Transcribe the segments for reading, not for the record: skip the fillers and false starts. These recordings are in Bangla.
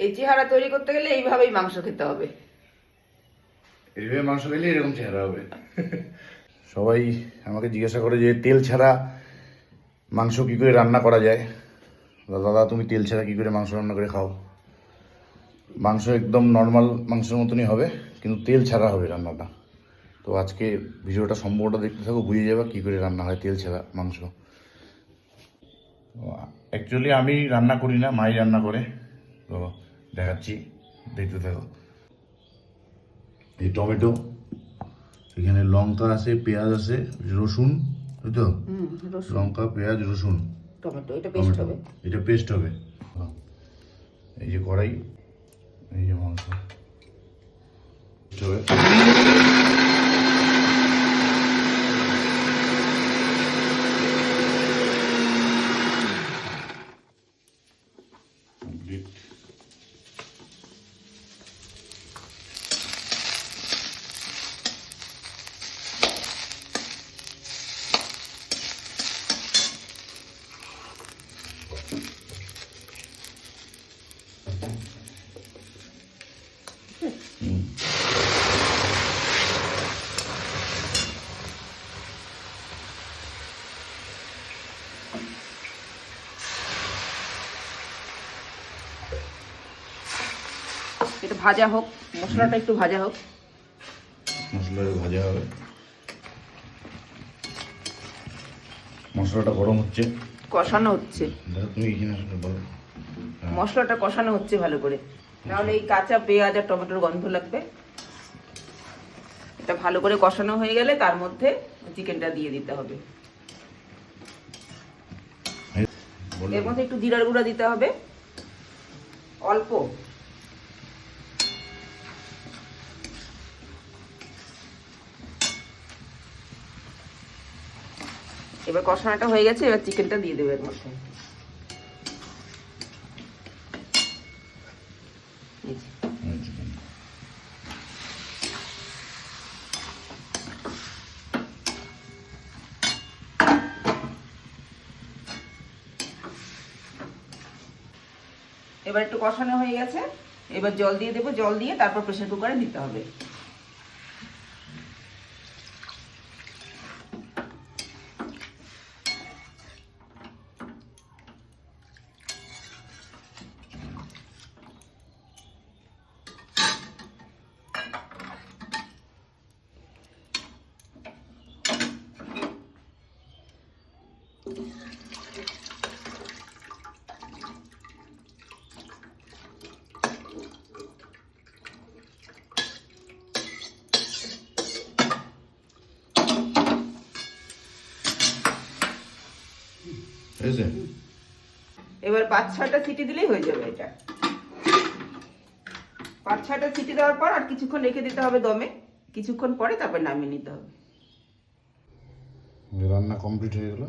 এই চেহারা তৈরি করতে গেলে এইভাবেই মাংস খেতে হবে। এইভাবে মাংস খেলে এরকম চেহারা হবে। সবাই আমাকে জিজ্ঞাসা করে যে তেল ছাড়া মাংস কী করে রান্না করা যায়। দাদা তুমি তেল ছাড়া কী করে মাংস রান্না করে খাও? মাংস একদম নর্মাল মাংসের মতনই হবে, কিন্তু তেল ছাড়া হবে রান্নাটা। তো আজকে ভিডিওটা সম্পূর্ণটা দেখতে থাকো, বুঝে যাবে কী করে রান্না হয় তেল ছাড়া মাংস। অ্যাকচুয়ালি আমি রান্না করি না, মাই রান্না করে। তো দেখাচ্ছি, দেখতে থাকো। এই টমেটো, এখানে লঙ্কা আছে, পেঁয়াজ আছে, রসুন, বুঝতো? লঙ্কা, পেঁয়াজ, রসুন, টমেটো, এটা পেস্ট হবে। এটা পেস্ট হবে। এই যে কড়াই, এই যে মাংস হবে। এটা ভাজা হোক, মশলাটা একটু ভাজা হোক। মশলা ভাজা হবে, মশলাটা গরম হচ্ছে, কষানো হচ্ছে। তুমি এখানে বলো। মশলাটা কষানো হচ্ছে ভালো করে, নাহলে এই কাঁচা পেঁয়াজ আর টমেটোর গন্ধ লাগবে। এটা ভালো করে কষানো হয়ে গেলে তার মধ্যে চিকেনটা দিয়ে দিতে হবে। এর মধ্যে একটু জিরার গুঁড়া দিতে হবে, অল্প। এবার কষানোটা হয়ে গেছে, এবার চিকেনটা দিয়ে দেবে এর মধ্যে। এবার একটু কষানো হয়ে গেছে, এবার জল দিয়ে দেবো। জল দিয়ে তারপর প্রেসার কুকারে দিতে হবে। এবার 5-6টা সিটি দিলেই হয়ে যাবে এটা। 5-6টা সিটি দেওয়ার পর আর কিছুক্ষণ রেখে দিতে হবে দমে। কিছুক্ষণ পরে তারপর নামিয়ে নিতে হবে। রান্না কমপ্লিট হয়ে গেল,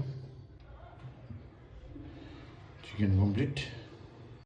চিকেন কমপ্লিট।